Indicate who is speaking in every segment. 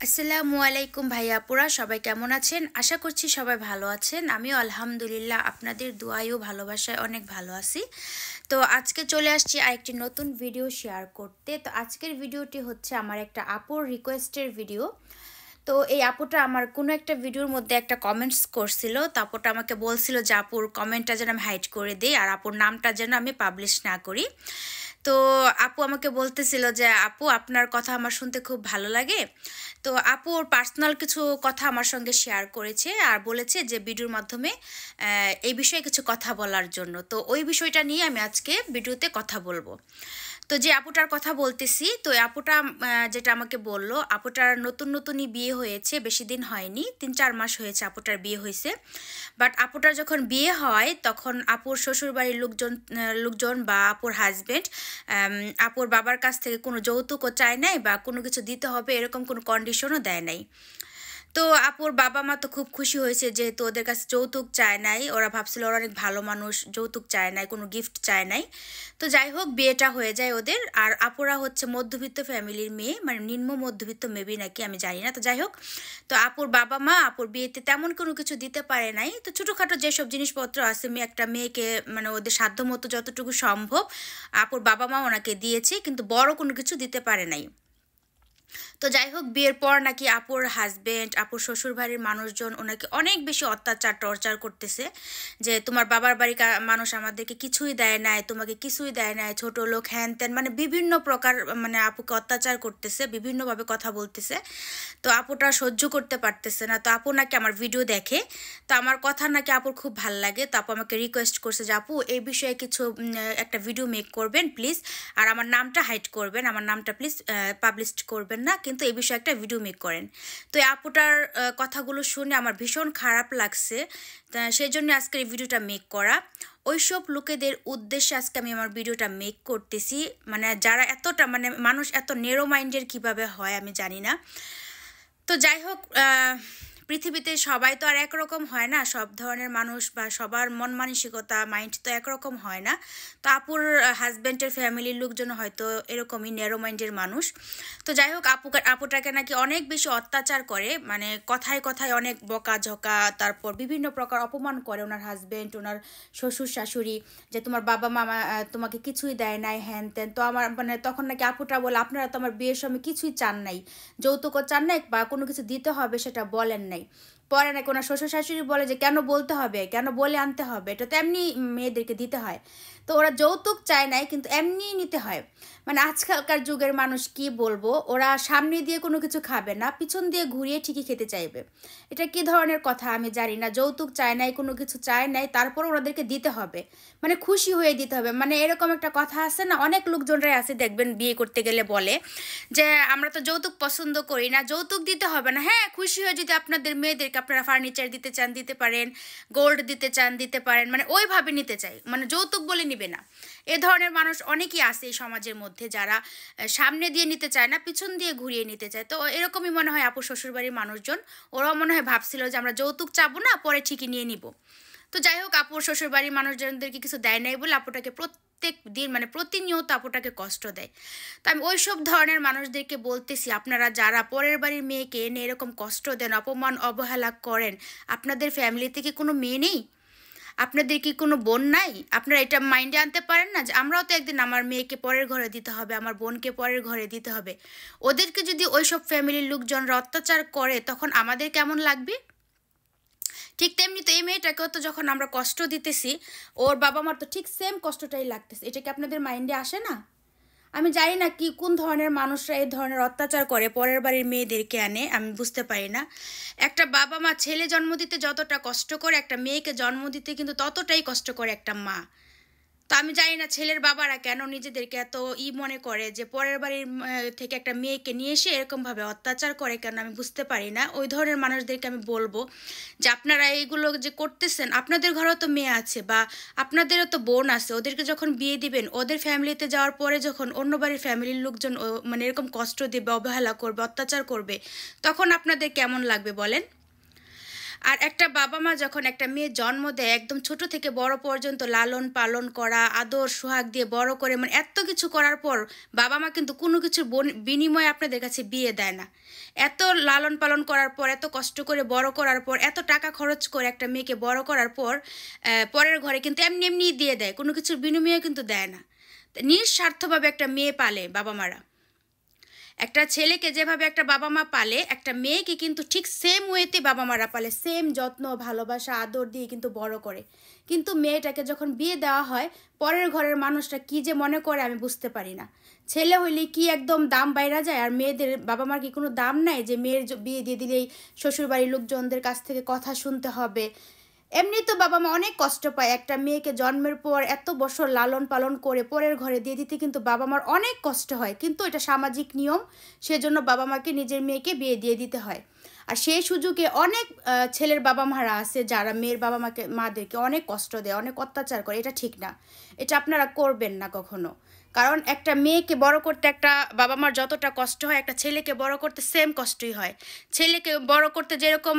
Speaker 1: আসসালামু আলাইকুম ভাইয়া আপুরা, সবাই কেমন আছেন? আশা করছি সবাই ভালো আছেন। আমিও আলহামদুলিল্লাহ আপনাদের দোয়ায় ও ভালোবাসায় অনেক ভালো আছি। তো আজকে চলে আসছি আরেকটি নতুন ভিডিও শেয়ার করতে। তো আজকের ভিডিওটি হচ্ছে আমার একটা আপুর রিকোয়েস্টের ভিডিও। তো এই আপুটা আমার কোনো একটা ভিডিওর মধ্যে একটা কমেন্টস করছিল। তো আপুটা আমাকে বলছিল যে আপুর কমেন্টটা যেন আমি হাইড করে দিই আর আপুর নামটা যেন আমি পাবলিশ না করি। তো আপু আমাকে বলতেছিল যে আপু আপনার কথা আমার শুনতে খুব ভালো লাগে। তো আপু ওর পার্সোনাল কিছু কথা আমার সঙ্গে শেয়ার করেছে আর বলেছে যে ভিডিওর মাধ্যমে এই বিষয়ে কিছু কথা বলার জন্য। তো ওই বিষয়টা নিয়ে আমি আজকে ভিডিওতে কথা বলবো। তো যে আপুটার কথা বলতেছি, তো এই আপুটা যেটা আমাকে বললো, আপুটার নতুন নতুনই বিয়ে হয়েছে, বেশি দিন হয়নি, 3-4 মাস হয়েছে আপুটার বিয়ে হয়েছে। বাট আপুটার যখন বিয়ে হয় তখন আপুর শ্বশুরবাড়ির লোকজন বা আপুর হাজবেন্ড আপুর বাবার কাছ থেকে কোনো যৌতুকও চায় নাই বা কোনো কিছু দিতে হবে এরকম কোনো কন্ডিশনও দেয় নাই। তো আপুর বাবা মা তো খুব খুশি হয়েছে, যেহেতু ওদের কাছে যৌতুক চায় নাই, ওরা ভাবছিল ওরা অনেক ভালো মানুষ, যৌতুক চায় নাই, কোনো গিফট চায় নাই। তো যাই হোক, বিয়েটা হয়ে যায় ওদের। আর আপুরা হচ্ছে মধ্যবিত্ত ফ্যামিলির মেয়ে, মানে নিম্ন মধ্যবিত্ত মেবি নাকি, আমি জানি না। তো যাই হোক, তো আপুর বাবা মা আপুর বিয়েতে তেমন কোনো কিছু দিতে পারে নাই। তো ছোটোখাটো যেসব জিনিসপত্র আছে একটা মেয়েকে মানে ওদের সাধ্যমতো যতটুকু সম্ভব আপুর বাবা মা ওনাকে দিয়েছে, কিন্তু বড় কোনো কিছু দিতে পারে নাই। তো যাই হোক, বিয়ের পর নাকি আপুর হাজবেন্ড আপুর শ্বশুরবাড়ির মানুষজন ওনাকে অনেক বেশি অত্যাচার টর্চার করতেছে, যে তোমার বাবার বাড়ি মানুষ আমাদেরকে কিছুই দেয় নাই, তোমাকে কিছুই দেয় নাই, ছোট লোক, হ্যান ত্যান, মানে বিভিন্ন প্রকার মানে আপুকে অত্যাচার করতেছে, বিভিন্নভাবে কথা বলতেছে। তো আপুটা সহ্য করতে পারতেছে না। তো আপু নাকি আমার ভিডিও দেখে, তো আমার কথা নাকি আপুর খুব ভাল লাগে। তো আপু আমাকে রিকোয়েস্ট করছে যে আপু এই বিষয়ে কিছু একটা ভিডিও মেক করবেন প্লিজ, আর আমার নামটা হাইড করবেন, আমার নামটা প্লিজ পাবলিশ করবেন না, কিন্তু এই বিষয়ে একটা ভিডিও মেক করেন। তো এই আপুটার কথাগুলো শুনে আমার ভীষণ খারাপ লাগছে, সেই জন্য আজকে এই ভিডিওটা মেক করা। ওইসব লোকেদের উদ্দেশ্যে আজকে আমি আমার ভিডিওটা মেক করতেছি, মানে যারা এতটা মানে মানুষ এত নেরো মাইন্ডের কিভাবে হয় আমি জানি না। তো যাই হোক, পৃথিবীতে সবাই তো আর একরকম হয় না, সব ধরনের মানুষ বা সবার মন মানসিকতা মাইন্ড তো একরকম হয় না। তো আপুর হাজব্যান্ডের ফ্যামিলির লোকজন হয়তো এরকমই ন্যারো মাইন্ডের মানুষ। তো যাই হোক, আপুটাকে নাকি অনেক বেশি অত্যাচার করে, মানে কথায় কথায় অনেক বকাঝকা, তারপর বিভিন্ন প্রকার অপমান করে ওনার হাজব্যান্ড, ওনার শ্বশুর শাশুড়ি, যে তোমার বাবা মামা তোমাকে কিছুই দেয় নাই, হ্যান ত্যান। তো আমার মানে তখন নাকি আপুটা বলে আপনারা তো আমার বিয়ের সময় কিছুই চান নাই, যৌতুকও চান নাই বা কোনো কিছু দিতে হবে সেটা বলেন নাই। পরে নাকি ওনার শ্বশুর শাশুড়ি বলে যে কেন বলতে হবে, কেন বলে আনতে হবে, এটা তো এমনি মেয়েদেরকে দিতে হয়। তো ওরা যৌতুক চায় নাই, কিন্তু এমনিই নিতে হয়। মানে আজকালকার যুগের মানুষ কি বলবো, ওরা সামনে দিয়ে কোনো কিছু খাবে না, পিছন দিয়ে ঘুরিয়ে ঠিকই খেতে চাইবে। এটা কি ধরনের কথা আমি জানি না। যৌতুক চায় নাই, কোনো কিছু চায় নাই, তারপর ওনাদেরকে দিতে হবে, মানে খুশি হয়ে দিতে হবে। মানে এরকম একটা কথা আছে না, অনেক লোকজনরাই আছে দেখবেন বিয়ে করতে গেলে বলে যে আমরা তো যৌতুক পছন্দ করি না, যৌতুক দিতে হবে না। হ্যাঁ, খুশি হয়ে যদি আপনাদের মেয়েদেরকে আপনারা ফার্নিচার দিতে চান দিতে পারেন, গোল্ড দিতে চান দিতে পারেন, মানে ওইভাবে নিতে চাই, মানে যৌতুক বলে নিবে না। এ ধরনের মানুষ অনেকেই আছে এই সমাজের মধ্যে, যারা সামনে দিয়ে নিতে চায় না, পিছন দিয়ে ঘুরিয়ে নিতে চায়। তো এরকমই মনে হয় আপুর শ্বশুরবাড়ির মানুষজন, ওরাও মনে হয় ভাবছিল যে আমরা যৌতুক চাবো না, পরে ঠিকই নিয়ে নিব। তো যাই হোক, আপুর শ্বশুরবাড়ির মানুষজনদেরকে কিছু দেয় নাই বলে আপুটাকে প্রত্যেক দিন মানে প্রতিনিয়ত আপুটাকে কষ্ট দেয়। তো আমি ওইসব ধরনের মানুষদেরকে বলতেছি, আপনারা যারা পরের বাড়ির মেয়েকে এনে এরকম কষ্ট দেন, অপমান অবহেলা করেন, আপনাদের ফ্যামিলিতে কি কোনো মেয়ে নেই? আপনাদের কি কোনো বোন নাই? আপনারা এটা মাইন্ডে আনতে পারেন না যে আমরাও তো একদিন আমার মেয়েকে পরের ঘরে দিতে হবে, আমার বোনকে পরের ঘরে দিতে হবে। ওদেরকে যদি ওইসব ফ্যামিলির লোকজনরা অত্যাচার করে তখন আমাদের কেমন লাগবে? ঠিক তেমনি তো এই মেয়েটাকেও তো যখন আমরা কষ্ট দিতেছি, ওর বাবা মার তো ঠিক সেম কষ্টটাই লাগতেছে। এটা কি আপনাদের মাইন্ডে আসে না? আমি জানি না কি কোন ধরনের মানুষরা এই ধরনের অত্যাচার করে পরের বাড়ির মেয়েদেরকে আনে, আমি বুঝতে পারি না। একটা বাবা মা ছেলে জন্ম দিতে যতটা কষ্ট করে, একটা মেয়েকে জন্ম দিতে কিন্তু ততটাই কষ্ট করে একটা মা। তো আমি জানি না ছেলের বাবারা কেন নিজেদেরকে এত মনে করে যে পরের বাড়ির থেকে একটা মেয়েকে নিয়ে এসে এরকমভাবে অত্যাচার করে, কেন আমি বুঝতে পারি না। ওই ধরনের মানুষদেরকে আমি বলবো যে আপনারা এইগুলো যে করতেছেন, আপনাদের ঘরেও তো মেয়ে আছে বা আপনাদেরও তো বোন আছে, ওদেরকে যখন বিয়ে দিবেন, ওদের ফ্যামিলিতে যাওয়ার পরে যখন অন্য বাড়ির ফ্যামিলির লোকজন মানে এরকম কষ্ট দেবে, অবহেলা করবে, অত্যাচার করবে, তখন আপনাদের কেমন লাগবে বলেন? আর একটা বাবা মা যখন একটা মেয়ে জন্ম দেয় একদম ছোট থেকে বড় পর্যন্ত লালন পালন করা, আদর সোহাগ দিয়ে বড় করে, মানে এত কিছু করার পর বাবা মা কিন্তু কোনো কিছুর বিনিময়ে আপনাদের কাছে বিয়ে দেয় না। এত লালন পালন করার পর, এত কষ্ট করে বড় করার পর, এত টাকা খরচ করে একটা মেয়েকে বড় করার পর পরের ঘরে কিন্তু এমনি এমনি দিয়ে দেয়, কোনো কিছুর বিনিময়ে কিন্তু দেয় না। নিঃস্বার্থভাবে একটা মেয়ে পালে বাবা মারা। একটা ছেলেকে যেভাবে একটা বাবা মা পালে, একটা মেয়েকে কিন্তু ঠিক সেম ওয়েতে বাবা মারা পালে, সেম যত্ন ভালোবাসা আদর দিয়ে কিন্তু বড় করে। কিন্তু মেয়েটাকে যখন বিয়ে দেওয়া হয়, পরের ঘরের মানুষটা কি যে মনে করে আমি বুঝতে পারি না। ছেলে হইলে কি একদম দাম বাইরা যায়, আর মেয়েদের বাবা মার কি কোনো দাম নাই যে মেয়ের বিয়ে দিয়ে দিলেই শ্বশুরবাড়ির লোকজনদের কাছ থেকে কথা শুনতে হবে। এমনি তো বাবা মা অনেক কষ্ট পায়, একটা মেয়েকে জন্মের পর এত বছর লালন পালন করে পরের ঘরে দিয়ে দিতে কিন্তু বাবা মার অনেক কষ্ট হয়, কিন্তু এটা সামাজিক নিয়ম, সেজন্য বাবা মাকে নিজের মেয়েকে বিয়ে দিয়ে দিতে হয়। আর সেই সুযোগে অনেক ছেলের বাবা মারা আছে যারা মেয়ের বাবা মাদেরকে অনেক কষ্ট দেয়, অনেক অত্যাচার করে। এটা ঠিক না, এটা আপনারা করবেন না কখনো। কারণ একটা মেয়েকে বড় করতে একটা বাবা মার যতটা কষ্ট হয়, একটা ছেলেকে বড় করতে সেম কষ্টই হয়। ছেলেকে বড় করতে যেরকম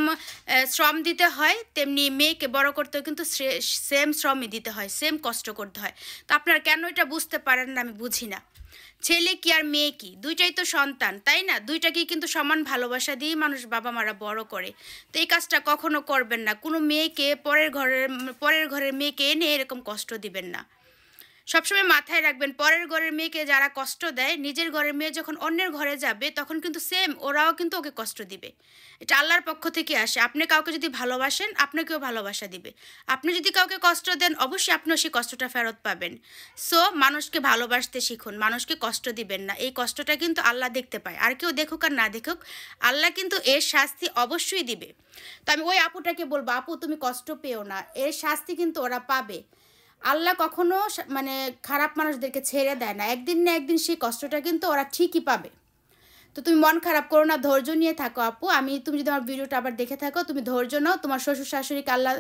Speaker 1: শ্রম দিতে হয়, তেমনি মেয়েকে বড় করতেও কিন্তু সেম শ্রমই দিতে হয়, সেম কষ্ট করতে হয়। তো আপনারা কেন এটা বুঝতে পারেন না আমি বুঝি না। ছেলে কি আর মেয়ে কি, দুইটাই তো সন্তান, তাই না? দুইটাকেই কিন্তু সমান ভালোবাসা দিয়ে মানুষ বাবা মারা বড় করে। তো এই কাজটা কখনো করবেন না, কোনো মেয়েকে পরের ঘরের মেয়েকে এনে এরকম কষ্ট দিবেন না। সবসময় মাথায় রাখবেন, পরের ঘরের মেয়েকে যারা কষ্ট দেয়, নিজের ঘরের মেয়ে যখন অন্যের ঘরে যাবে তখন কিন্তু সেম ওরাও কিন্তু ওকে কষ্ট দিবে। এটা আল্লাহর পক্ষ থেকে আসে। আপনি কাউকে যদি ভালোবাসেন, আপনাকেও ভালোবাসা দিবে। আপনি যদি কাউকে কষ্ট দেন, অবশ্যই আপনিও সেই কষ্টটা ফেরত পাবেন। সো মানুষকে ভালোবাসতে শিখুন, মানুষকে কষ্ট দিবেন না। এই কষ্টটা কিন্তু আল্লাহ দেখতে পায়, আর কেউ দেখুক আর না দেখুক, আল্লাহ কিন্তু এর শাস্তি অবশ্যই দিবে। তো আমি ওই আপুটাকে বলবো, আপু তুমি কষ্ট পেও না, এর শাস্তি কিন্তু ওরা পাবে। আল্লাহ কখনো মানে খারাপ মানুষদেরকে ছেড়ে দেয় না, একদিন না একদিন সেই কষ্টটা কিন্তু ওরা ঠিকই পাবে। তো তুমি মন খারাপ করো না, ধৈর্য নিয়ে থাকো আপু। তুমি যদি আমার ভিডিওটা আবার দেখে থাকো, তুমি ধৈর্য নাও। তোমার শ্বশুর শাশুড়িকে আল্লাহ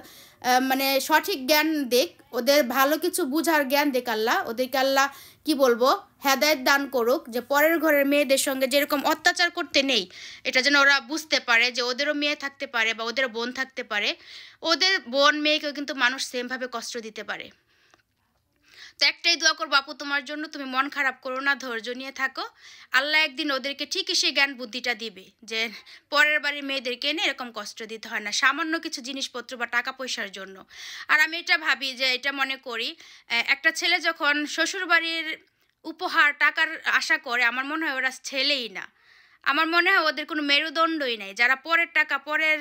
Speaker 1: মানে সঠিক জ্ঞান দেখ, ওদের ভালো কিছু বুঝার জ্ঞান দেখ আল্লাহ, ওদেরকে আল্লাহ কি বলবো হেদায়েত দান করুক, যে পরের ঘরের মেয়েদের সঙ্গে যেরকম অত্যাচার করতে নেই, এটা যেন ওরা বুঝতে পারে যে ওদেরও মেয়ে থাকতে পারে বা ওদেরও বোন থাকতে পারে। ওদের বোন মেয়েকেও কিন্তু মানুষ সেমভাবে কষ্ট দিতে পারে। তো একটাই দোয়া করবো আপু তোমার জন্য, তুমি মন খারাপ করো না, ধৈর্য নিয়ে থাকো। আল্লাহ একদিন ওদেরকে ঠিকই সেই জ্ঞান বুদ্ধিটা দিবে, যে পরের বাড়ির মেয়েদেরকে এনে এরকম কষ্ট দিতে হয় না সামান্য কিছু জিনিসপত্র বা টাকা পয়সার জন্য। আর আমি এটা ভাবি, যে এটা মনে করি, একটা ছেলে যখন শ্বশুর বাড়ির উপহার টাকার আশা করে, আমার মনে হয় ওরা ছেলেই না। আমার মনে হয় ওদের কোনো মেরুদণ্ডই নাই। যারা পরের টাকা পরের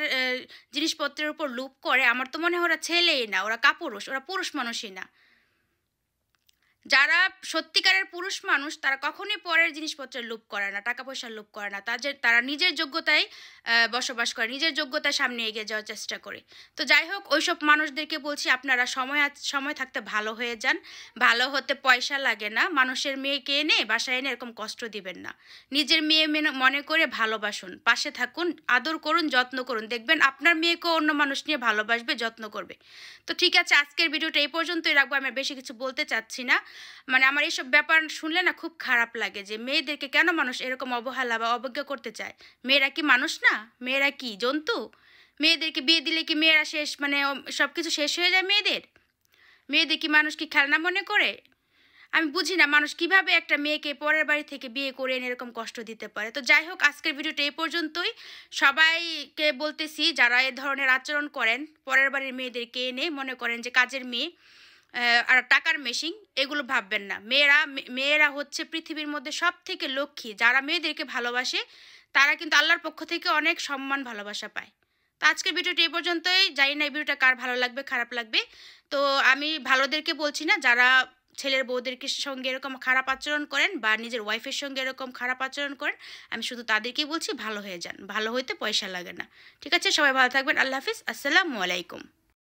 Speaker 1: জিনিসপত্রের উপর লোভ করে, আমার তো মনে হয় ওরা ছেলেই না, ওরা কাপুরুষ, ওরা পুরুষ মানুষই না। যারা সত্যিকারের পুরুষ মানুষ তারা কখনোই পরের জিনিসপত্রের লোভ করে না, টাকা পয়সার লোভ করে না। তারা নিজের যোগ্যতায় বসবাস করে, নিজের যোগ্যতার সামনে এগিয়ে যাওয়ার চেষ্টা করে। তো যাই হোক, ওইসব মানুষদেরকে বলছি আপনারা সময় থাকতে ভালো হয়ে যান। ভালো হতে পয়সা লাগে না, মানুষের মেয়েকে এনে বাসায় এনে এরকম কষ্ট দিবেন না। নিজের মেয়ে মনে করে ভালোবাসুন, পাশে থাকুন, আদর করুন, যত্ন করুন, দেখবেন আপনার মেয়েকেও অন্য মানুষ নিয়ে ভালোবাসবে, যত্ন করবে। তো ঠিক আছে, আজকের ভিডিওটা এই পর্যন্তই রাখবো, আমি বেশি কিছু বলতে চাচ্ছি না। মানে আমার এইসব ব্যাপার শুনলে না খুব খারাপ লাগে, যে মেয়েদেরকে কেন মানুষ এরকম অবহেলা বা অবজ্ঞা করতে চায়। মেয়েরা কি মানুষ না? মেয়েরা কি জন্তু? মেয়েদেরকে বিয়ে দিলে কি মেয়েরা শেষ, মানে সব কিছু শেষ হয়ে যায় মেয়েদের? মেয়েদের কি মানুষ কি খেলনা মনে করে? আমি বুঝি না মানুষ কিভাবে একটা মেয়েকে পরের বাড়ি থেকে বিয়ে করে এনে এরকম কষ্ট দিতে পারে। তো যাই হোক, আজকের ভিডিওটা এই পর্যন্তই। সবাইকে বলতেছি, যারা এ ধরনের আচরণ করেন, পরের বাড়ির মেয়েদেরকে এনে মনে করেন যে কাজের মেয়ে আর টাকার মেশিন, এগুলো ভাববেন না। মেয়েরা হচ্ছে পৃথিবীর মধ্যে সব থেকে লক্ষ্মী। যারা মেয়েদেরকে ভালোবাসে তারা কিন্তু আল্লাহর পক্ষ থেকে অনেক সম্মান ভালোবাসা পায়। তো আজকের ভিডিওটা এই পর্যন্তই। জানি না এই ভিডিওটা কার ভালো লাগবে খারাপ লাগবে। তো আমি ভালোদেরকে বলছি না, যারা ছেলের বউদেরকে সঙ্গে এরকম খারাপ আচরণ করেন বা নিজের ওয়াইফের সঙ্গে এরকম খারাপ আচরণ করেন, আমি শুধু তাদেরকেই বলছি ভালো হয়ে যান। ভালো হইতে পয়সা লাগে না। ঠিক আছে, সবাই ভালো থাকবেন। আল্লাহ হাফিজ, আসসালামু আলাইকুম।